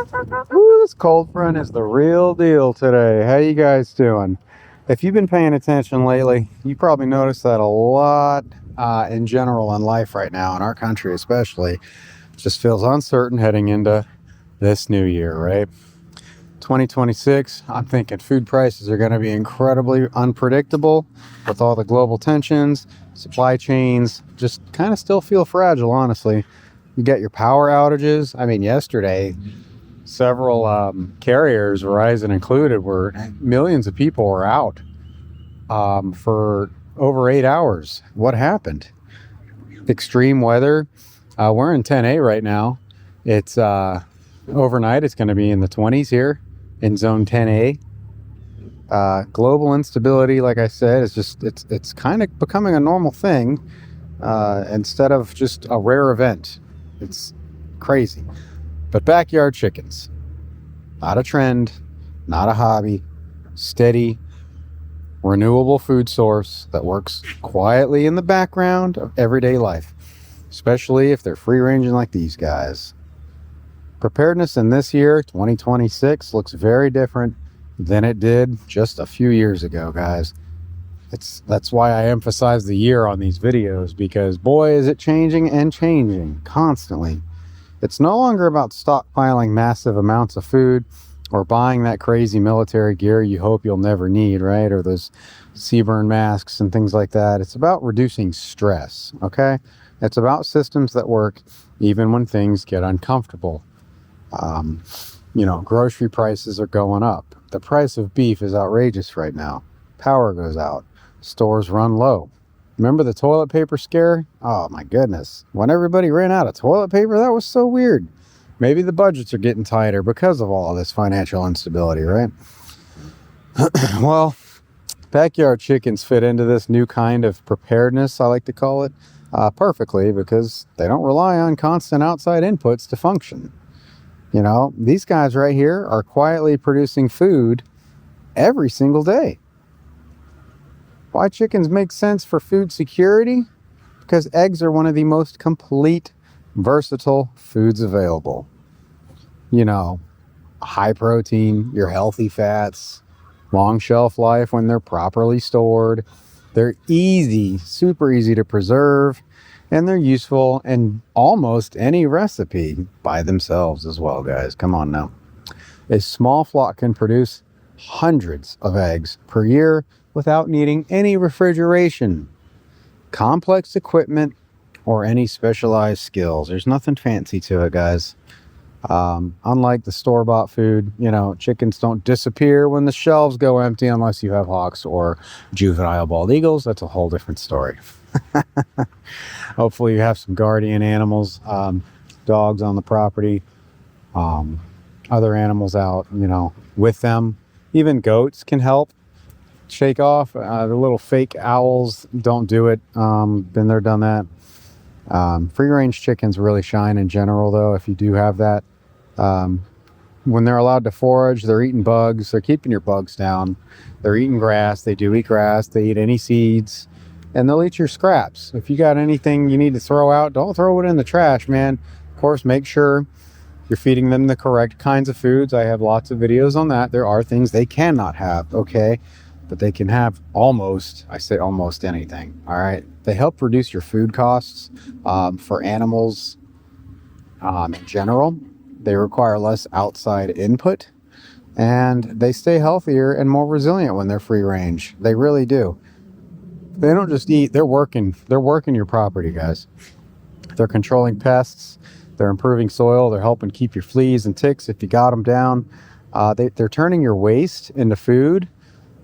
Ooh, this cold front is the real deal today. How you guys doing? If you've been paying attention lately, you probably noticed that a lot in general in life right now, in our country especially, just feels uncertain heading into this new year, right? 2026, I'm thinking food prices are going to be incredibly unpredictable with all the global tensions, supply chains, just kind of still feel fragile, honestly. You get your power outages. I mean, yesterday, several carriers, Verizon included, were millions of people were out for over 8 hours. What happened? Extreme weather. We're in 10A right now. It's overnight. It's going to be in the 20s here in zone 10A. Global instability, like I said, is just it's kind of becoming a normal thing instead of just a rare event. It's crazy. But backyard chickens, not a trend, not a hobby, steady, renewable food source that works quietly in the background of everyday life, especially if they're free ranging like these guys. Preparedness in this year, 2026, looks very different than it did just a few years ago, guys. That's why I emphasize the year on these videos, because boy, is it changing and changing constantly. It's no longer about stockpiling massive amounts of food or buying that crazy military gear you hope you'll never need, right? Or those CBRN masks and things like that. It's about reducing stress, okay? It's about systems that work even when things get uncomfortable. Grocery prices are going up. The price of beef is outrageous right now. Power goes out. Stores run low. Remember the toilet paper scare? Oh my goodness. When everybody ran out of toilet paper, that was so weird. Maybe the budgets are getting tighter because of all of this financial instability, right? Well, backyard chickens fit into this new kind of preparedness, I like to call it, perfectly, because they don't rely on constant outside inputs to function. These guys right here are quietly producing food every single day. Why chickens make sense for food security? Because eggs are one of the most complete, versatile foods available. High protein, your healthy fats, long shelf life when they're properly stored. They're easy, super easy to preserve, and they're useful in almost any recipe by themselves as well, guys. Come on now. A small flock can produce hundreds of eggs per year without needing any refrigeration, complex equipment, or any specialized skills. There's nothing fancy to it, guys. Unlike the store-bought food, chickens don't disappear when the shelves go empty unless you have hawks or juvenile bald eagles. That's a whole different story. Hopefully you have some guardian animals, dogs on the property, other animals out, with them. Even goats can help shake off the little fake owls. Don't do it. Been there, done that. Free range chickens really shine in general, though. If you do have that, when they're allowed to forage, they're eating bugs. They're keeping your bugs down. They're eating grass. They do eat grass. They eat any seeds, and they'll eat your scraps. If you got anything you need to throw out, don't throw it in the trash, man. Of course, make sure you're feeding them the correct kinds of foods. I have lots of videos on that. There are things they cannot have, okay? But they can have almost anything, all right? They help reduce your food costs for animals in general. They require less outside input, and they stay healthier and more resilient when they're free range. They really do. They don't just eat, they're working your property, guys. They're controlling pests, they're improving soil, they're helping keep your fleas and ticks if you got them down. They're turning your waste into food.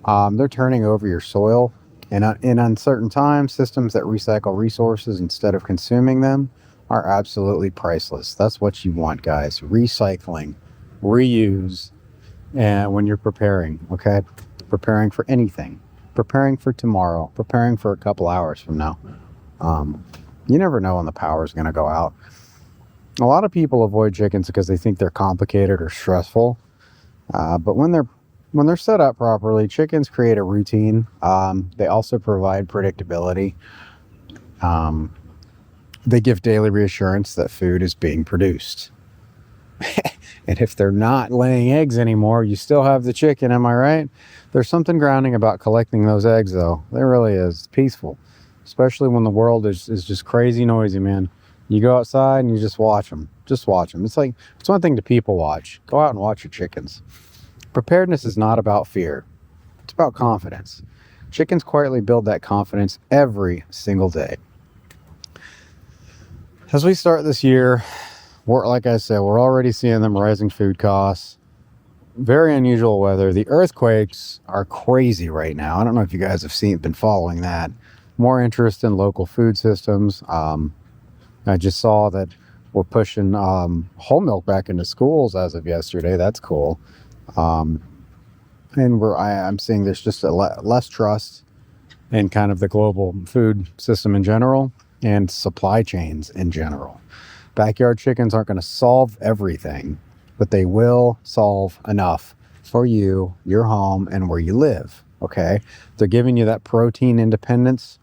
They're turning over your soil, and in uncertain times, systems that recycle resources instead of consuming them are absolutely priceless. That's what you want, guys. Recycling, reuse, and when you're preparing, okay? Preparing for anything, preparing for tomorrow, preparing for a couple hours from now. You never know when the power is going to go out. A lot of people avoid chickens because they think they're complicated or stressful, but when they're set up properly, chickens create a routine. They also provide predictability. They give daily reassurance that food is being produced. And if they're not laying eggs anymore, you still have the chicken, am I right? There's something grounding about collecting those eggs, though. There really is. It's peaceful, especially when the world is just crazy noisy, man. You go outside and you just watch them. Just watch them. It's like, it's one thing to people watch. Go out and watch your chickens. Preparedness is not about fear. It's about confidence. Chickens quietly build that confidence every single day. As we start this year, like I said, we're already seeing them rising food costs. Very unusual weather. The earthquakes are crazy right now. I don't know if you guys have been following that. More interest in local food systems. I just saw that we're pushing whole milk back into schools as of yesterday. That's cool. And I'm seeing there's just less trust in kind of the global food system in general and supply chains in general. Backyard chickens aren't going to solve everything, but they will solve enough for you, your home, and where you live. Okay? They're giving you that protein independence.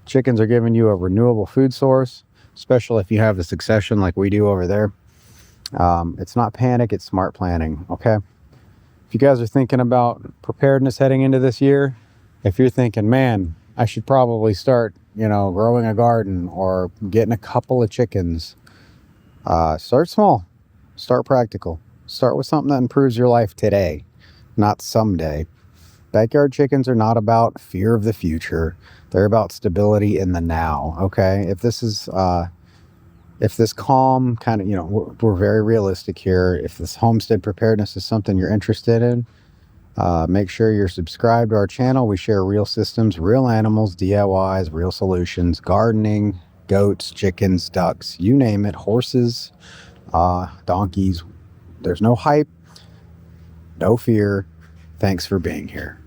Chickens are giving you a renewable food source, especially if you have the succession like we do over there. It's not panic, it's smart planning. Okay? If you guys are thinking about preparedness heading into this year, if you're thinking, man, I should probably start, growing a garden or getting a couple of chickens, start small, start practical, start with something that improves your life today, not someday. Backyard chickens are not about fear of the future. They're about stability in the now. Okay. If this calm kind of, we're very realistic here. If this homestead preparedness is something you're interested in, make sure you're subscribed to our channel. We share real systems, real animals, DIYs, real solutions, gardening, goats, chickens, ducks, you name it, horses, donkeys. There's no hype, no fear. Thanks for being here.